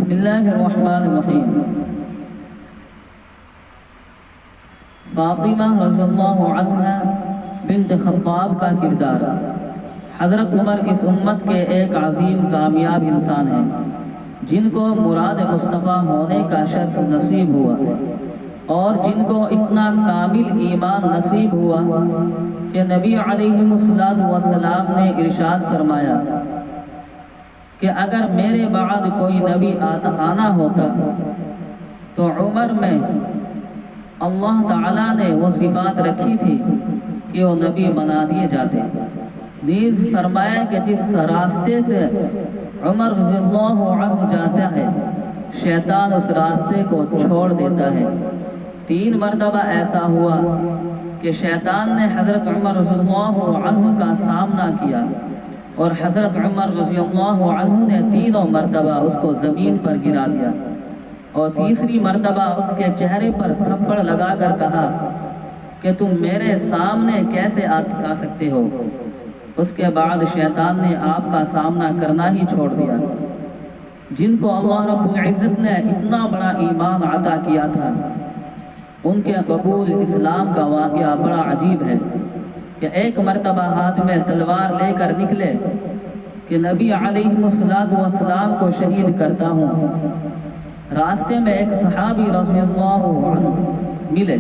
بسم اللہ الرحمن الرحیم۔ فاطمہ رضی اللہ عنہ بنت خطاب کا کردار۔ حضرت عمر اس امت کے ایک عظیم کامیاب انسان ہیں جن کو مراد مصطفیٰ ہونے کا شرف نصیب ہوا اور جن کو اتنا کامل ایمان نصیب ہوا کہ نبی علیہ السلام نے ارشاد فرمایا کہ اگر میرے بعد کوئی نبی آنا ہوتا تو عمر میں اللہ تعالیٰ نے وہ صفات رکھی تھی کہ وہ نبی بنا دیے جاتے۔ نیز فرمایا کہ جس راستے سے عمر رضی اللہ عنہ جاتا ہے شیطان اس راستے کو چھوڑ دیتا ہے۔ 3 مرتبہ ایسا ہوا کہ شیطان نے حضرت عمر رضی اللہ عنہ کا سامنا کیا اور حضرت عمر رضی اللہ عنہ نے 3 مرتبہ اس کو زمین پر گرا دیا اور تیسری مرتبہ اس کے چہرے پر تھپڑ لگا کر کہا کہ تم میرے سامنے کیسے آ سکتے ہو۔ اس کے بعد شیطان نے آپ کا سامنا کرنا ہی چھوڑ دیا۔ جن کو اللہ رب العزت نے اتنا بڑا ایمان عطا کیا تھا ان کے قبول اسلام کا واقعہ بڑا عجیب ہے کہ ایک مرتبہ ہاتھ میں تلوار لے کر نکلے کہ نبی علیہ السلام کو شہید کرتا ہوں۔ راستے میں ایک صحابی رضی اللہ عنہ ملے۔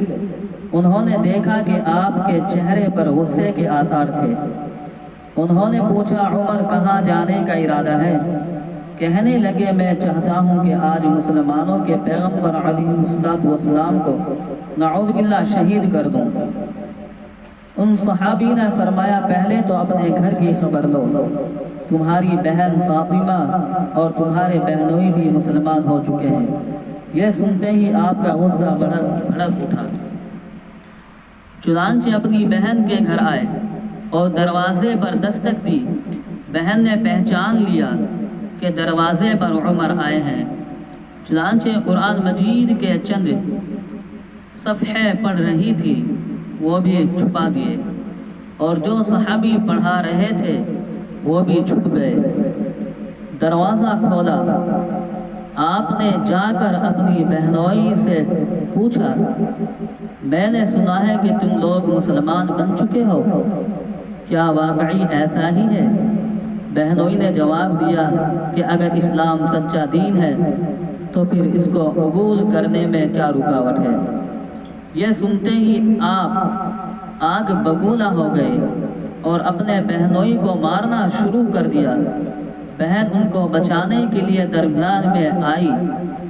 انہوں نے دیکھا کہ آپ کے چہرے پر غصے کے آثار تھے۔ انہوں نے پوچھا عمر کہاں جانے کا ارادہ ہے؟ کہنے لگے میں چاہتا ہوں کہ آج مسلمانوں کے پیغمبر علیہ السلام کو نعوذ باللہ شہید کر دوں۔ ان صحابی نے فرمایا پہلے تو اپنے گھر کی خبر لو، تمہاری بہن فاطمہ اور تمہارے بہنوئی بھی مسلمان ہو چکے ہیں۔ یہ سنتے ہی آپ کا غصہ بھڑک اٹھا۔ چنانچہ اپنی بہن کے گھر آئے اور دروازے پر دستک دی۔ بہن نے پہچان لیا کہ دروازے پر عمر آئے ہیں۔ چنانچہ قرآن مجید کے چند صفحے پڑھ رہی تھی وہ بھی چھپا دیے اور جو صحابی پڑھا رہے تھے وہ بھی چھپ گئے۔ دروازہ کھولا۔ آپ نے جا کر اپنی بہنوئی سے پوچھا میں نے سنا ہے کہ تم لوگ مسلمان بن چکے ہو، کیا واقعی ایسا ہی ہے؟ بہنوئی نے جواب دیا کہ اگر اسلام سچا دین ہے تو پھر اس کو قبول کرنے میں کیا رکاوٹ ہے؟ یہ سنتے ہی آپ آگ بگولا ہو گئے اور اپنے بہنوئی کو مارنا شروع کر دیا۔ بہن ان کو بچانے کے لیے درمیان میں آئی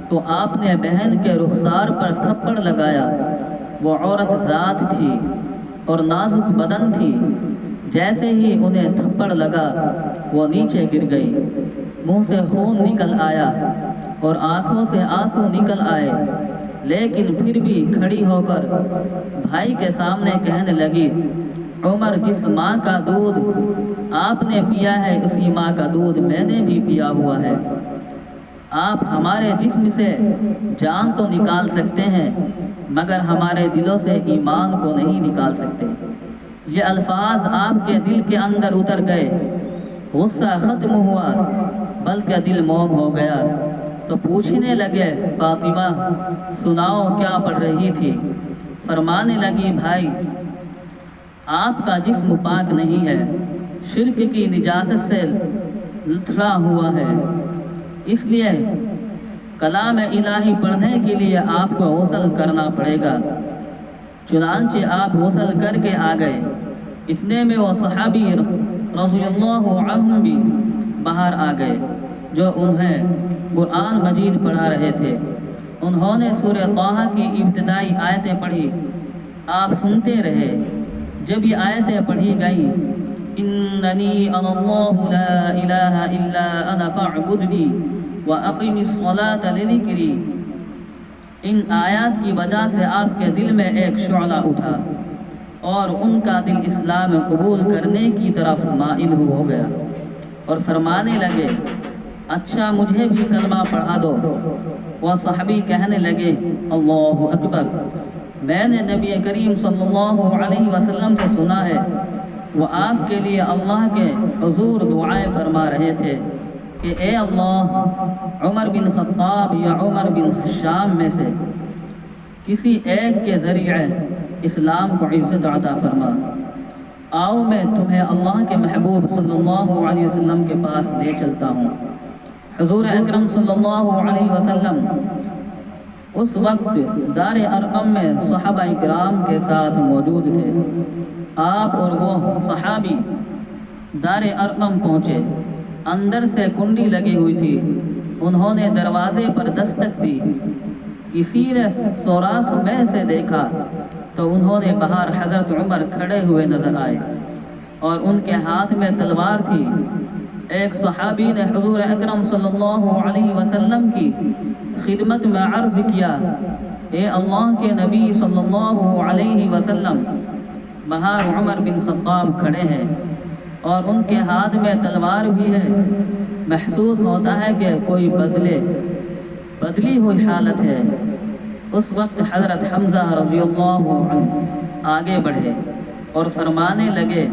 تو آپ نے بہن کے رخسار پر تھپڑ لگایا۔ وہ عورت ذات تھی اور نازک بدن تھی۔ جیسے ہی انہیں تھپڑ لگا وہ نیچے گر گئی۔ منہ سے خون نکل آیا اور آنکھوں سے آنسو نکل آئے، لیکن پھر بھی کھڑی ہو کر بھائی کے سامنے کہنے لگی عمر جس ماں کا دودھ آپ نے پیا ہے اسی ماں کا دودھ میں نے بھی پیا ہوا ہے۔ آپ ہمارے جسم سے جان تو نکال سکتے ہیں مگر ہمارے دلوں سے ایمان کو نہیں نکال سکتے۔ یہ الفاظ آپ کے دل کے اندر اتر گئے، غصہ ختم ہوا بلکہ دل موم ہو گیا۔ تو پوچھنے لگے فاطمہ سناؤ کیا پڑھ رہی تھی؟ فرمانے لگی بھائی آپ کا جسم پاک نہیں ہے، شرک کی نجاست سے لتھڑا ہوا ہے، اس لیے کلام الہی پڑھنے کے لیے آپ کو غسل کرنا پڑے گا۔ چنانچہ آپ غسل کر کے آ گئے۔ اتنے میں وہ صحابی رضی اللہ عنہ بھی باہر آ گئے جو انہیں قرآن مجید پڑھا رہے تھے۔ انہوں نے سورہ طٰہٰ کی ابتدائی آیتیں پڑھی۔ آپ سنتے رہے۔ جب یہ آیتیں پڑھی گئیں اننی انا اللہ لا الہ الا انا فاعبدنی واقم الصلاۃ لذکری، ان آیات کی وجہ سے آپ کے دل میں ایک شعلہ اٹھا اور ان کا دل اسلام قبول کرنے کی طرف مائل ہو گیا اور فرمانے لگے اچھا مجھے بھی کلمہ پڑھا دو۔ وہ صحابی کہنے لگے اللہ اکبر، میں نے نبی کریم صلی اللہ علیہ وسلم سے سنا ہے وہ آپ کے لیے اللہ کے حضور دعائیں فرما رہے تھے کہ اے اللہ عمر بن خطاب یا عمر بن حشام میں سے کسی ایک کے ذریعے اسلام کو عزت عطا فرما۔ آؤ میں تمہیں اللہ کے محبوب صلی اللہ علیہ وسلم کے پاس لے چلتا ہوں۔ حضور اکرم صلی اللہ علیہ وسلم اس وقت دار ارقم میں صحابہ کرام کے ساتھ موجود تھے۔ آپ اور وہ صحابی دار ارقم پہنچے۔ اندر سے کنڈی لگی ہوئی تھی۔ انہوں نے دروازے پر دستک دی۔ کسی نے سوراخ میں سے دیکھا تو انہوں نے باہر حضرت عمر کھڑے ہوئے نظر آئے اور ان کے ہاتھ میں تلوار تھی۔ ایک صحابی نے حضور اکرم صلی اللہ علیہ وسلم کی خدمت میں عرض کیا، اے اللہ کے نبی صلی اللہ علیہ وسلم، باہر عمر بن خطاب کھڑے ہیں اور ان کے ہاتھ میں تلوار بھی ہے۔ محسوس ہوتا ہے کہ کوئی بدلی ہوئی حالت ہے۔ اس وقت حضرت حمزہ رضی اللہ عنہ آگے بڑھے اور فرمانے لگے،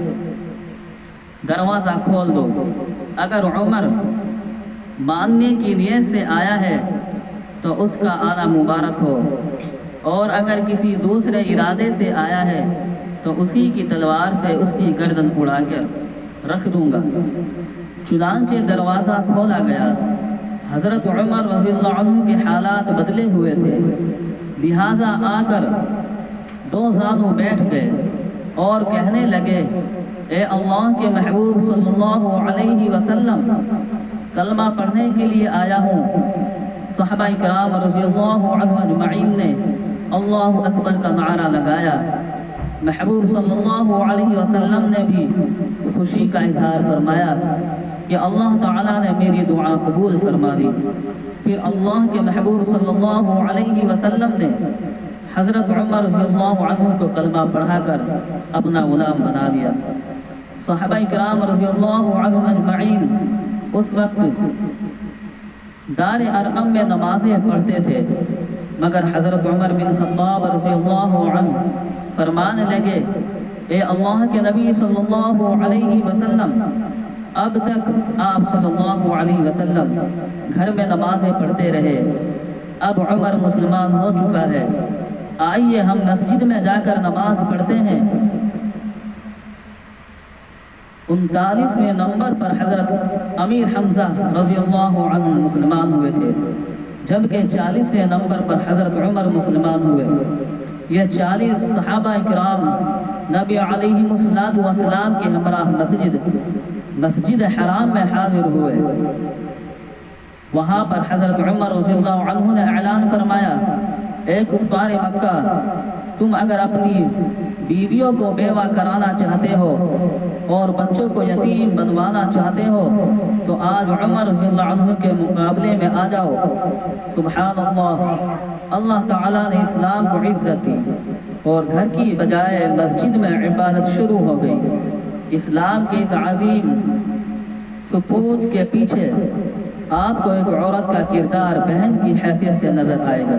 دروازہ کھول دو۔ اگر عمر ماننے کی نیت سے آیا ہے تو اس کا آنا مبارک ہو، اور اگر کسی دوسرے ارادے سے آیا ہے تو اسی کی تلوار سے اس کی گردن اڑا کر رکھ دوں گا۔ چنانچہ دروازہ کھولا گیا۔ حضرت عمر رضی اللہ عنہ کے حالات بدلے ہوئے تھے، لہٰذا آ کر دو زانوں بیٹھ گئے اور کہنے لگے، اے اللہ کے محبوب صلی اللہ علیہ وسلم، کلمہ پڑھنے کے لیے آیا ہوں۔ صحابہ کرام رضی اللہ عنہ اجمعین نے اللہ اکبر کا نعرہ لگایا۔ محبوب صلی اللہ علیہ وسلم نے بھی خوشی کا اظہار فرمایا کہ اللہ تعالیٰ نے میری دعا قبول فرما دی۔ پھر اللہ کے محبوب صلی اللہ علیہ وسلم نے حضرت عمر رضی اللہ عنہ کو کلمہ پڑھا کر اپنا غلام بنا لیا۔ صحابہ کرام رضی اللہ عنہ اجمعین اس وقت دار ارقم میں نمازیں پڑھتے تھے، مگر حضرت عمر بن خطاب رضی اللہ عنہ فرمانے لگے، اے اللہ کے نبی صلی اللہ علیہ وسلم، اب تک آپ صلی اللہ علیہ وسلم گھر میں نمازیں پڑھتے رہے، اب عمر مسلمان ہو چکا ہے، آئیے ہم مسجد میں جا کر نماز پڑھتے ہیں۔ 39ویں نمبر پر حضرت امیر حمزہ رضی اللہ عنہ مسلمان ہوئے تھے، جبکہ 40ویں نمبر پر حضرت عمر مسلمان ہوئے۔ یہ 40 صحابہ کرام نبی علیہ السلام کے ہمراہ مسجد حرام میں حاضر ہوئے۔ وہاں پر حضرت عمر رضی اللہ عنہ نے اعلان فرمایا، اے کفار مکہ، تم اگر اپنی بیویوں کو بیوہ کرانا چاہتے ہو اور بچوں کو یتیم بنوانا چاہتے ہو تو آج عمر رضی اللہ عنہ کے مقابلے میں آ جاؤ۔ سبحان اللہ، اللہ تعالیٰ نے اسلام کو عزت دی اور گھر کی بجائے مسجد میں عبادت شروع ہو گئی۔ اسلام کے اس عظیم سپوت کے پیچھے آپ کو ایک عورت کا کردار بہن کی حیثیت سے نظر آئے گا۔